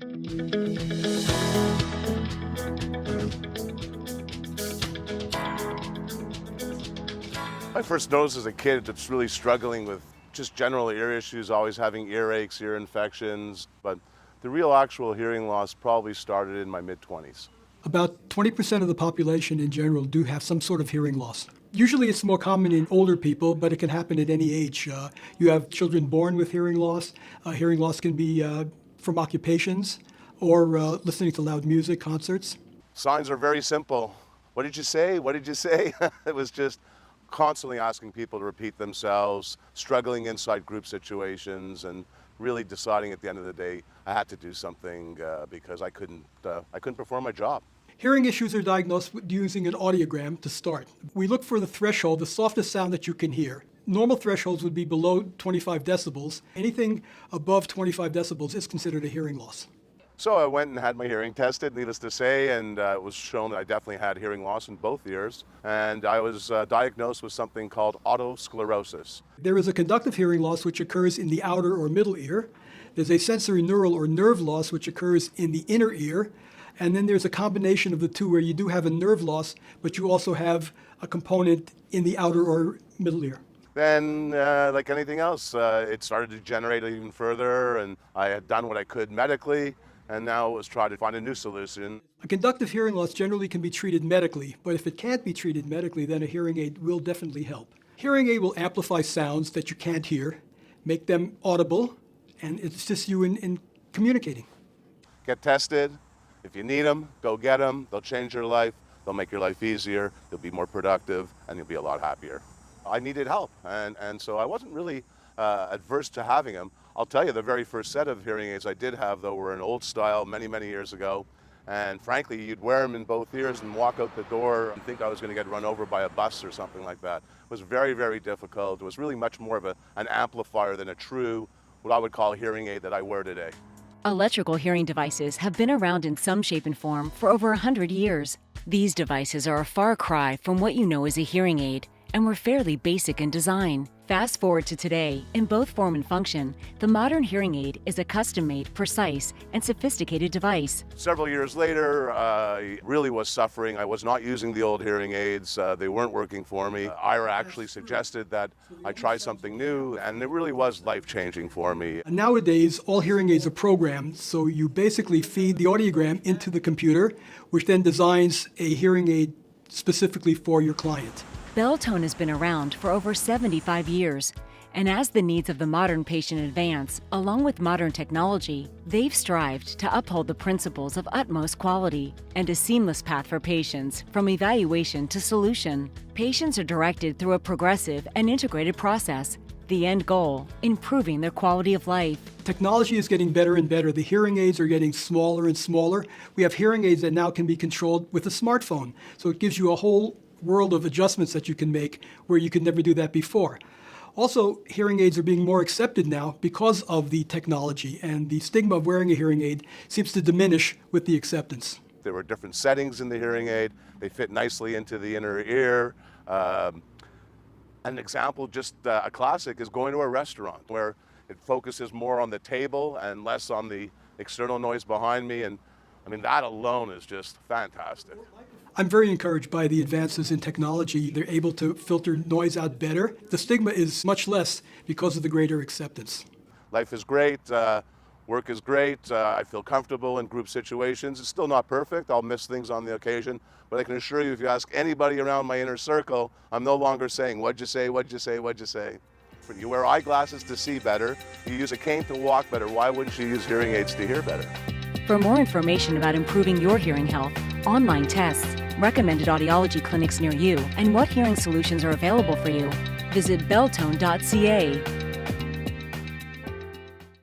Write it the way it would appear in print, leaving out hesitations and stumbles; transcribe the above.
I first noticed as a kid that's really struggling with just general ear issues, always having earaches, ear infections, but the real actual hearing loss probably started in my mid-20s. About 20% of the population in general do have some sort of hearing loss. Usually it's more common in older people, but it can happen at any age. You have children born with hearing loss. Hearing loss can be from occupations or listening to loud music, concerts. Signs are very simple. What did you say? What did you say? It was just constantly asking people to repeat themselves, struggling inside group situations, and really deciding at the end of the day I had to do something because I couldn't perform my job. Hearing issues are diagnosed using an audiogram to start. We look for the threshold, the softest sound that you can hear. Normal thresholds would be below 25 decibels. Anything above 25 decibels is considered a hearing loss. So I went and had my hearing tested, needless to say, and it was shown that I definitely had hearing loss in both ears. And I was diagnosed with something called otosclerosis. There is a conductive hearing loss which occurs in the outer or middle ear. There's a sensory neural or nerve loss which occurs in the inner ear. And then there's a combination of the two where you do have a nerve loss, but you also have a component in the outer or middle ear. Then, like anything else, it started to degenerate even further, and I had done what I could medically. And now it was trying to find a new solution. A conductive hearing loss generally can be treated medically, but if it can't be treated medically, then a hearing aid will definitely help. Hearing aid will amplify sounds that you can't hear, make them audible, and it assists you in communicating. Get tested. If you need them, go get them. They'll change your life. They'll make your life easier. You'll be more productive, and you'll be a lot happier. I needed help, and so I wasn't really adverse to having them. I'll tell you, the very first set of hearing aids I did have, though, were an old style many, many years ago. And frankly, you'd wear them in both ears and walk out the door and think I was going to get run over by a bus or something like that. It was very, very difficult. It was really much more of an amplifier than a true, what I would call hearing aid that I wear today. Electrical hearing devices have been around in some shape and form for over 100 years. These devices are a far cry from what you know as a hearing aid, and were fairly basic in design. Fast forward to today, in both form and function, the modern hearing aid is a custom-made, precise, and sophisticated device. Several years later, I really was suffering. I was not using the old hearing aids. They weren't working for me. Ira actually suggested that I try something new, and it really was life-changing for me. Nowadays, all hearing aids are programmed, so you basically feed the audiogram into the computer, which then designs a hearing aid specifically for your client. Belltone has been around for over 75 years, and as the needs of the modern patient advance, along with modern technology, they've strived to uphold the principles of utmost quality and a seamless path for patients from evaluation to solution. Patients are directed through a progressive and integrated process. The end goal, improving their quality of life. Technology is getting better and better. The hearing aids are getting smaller and smaller. We have hearing aids that now can be controlled with a smartphone, so it gives you a whole world of adjustments that you can make where you could never do that before. Also, hearing aids are being more accepted now because of the technology, and the stigma of wearing a hearing aid seems to diminish with the acceptance. There were different settings in the hearing aid. They fit nicely into the inner ear. An example, just a classic, is going to a restaurant where it focuses more on the table and less on the external noise behind me. And I mean, that alone is just fantastic. I'm very encouraged by the advances in technology. They're able to filter noise out better. The stigma is much less because of the greater acceptance. Life is great. Work is great. I feel comfortable in group situations. It's still not perfect. I'll miss things on the occasion. But I can assure you, if you ask anybody around my inner circle, I'm no longer saying, what'd you say, what'd you say, what'd you say? You wear eyeglasses to see better. You use a cane to walk better. Why wouldn't you use hearing aids to hear better? For more information about improving your hearing health, online tests, recommended audiology clinics near you, and what hearing solutions are available for you, visit belltone.ca.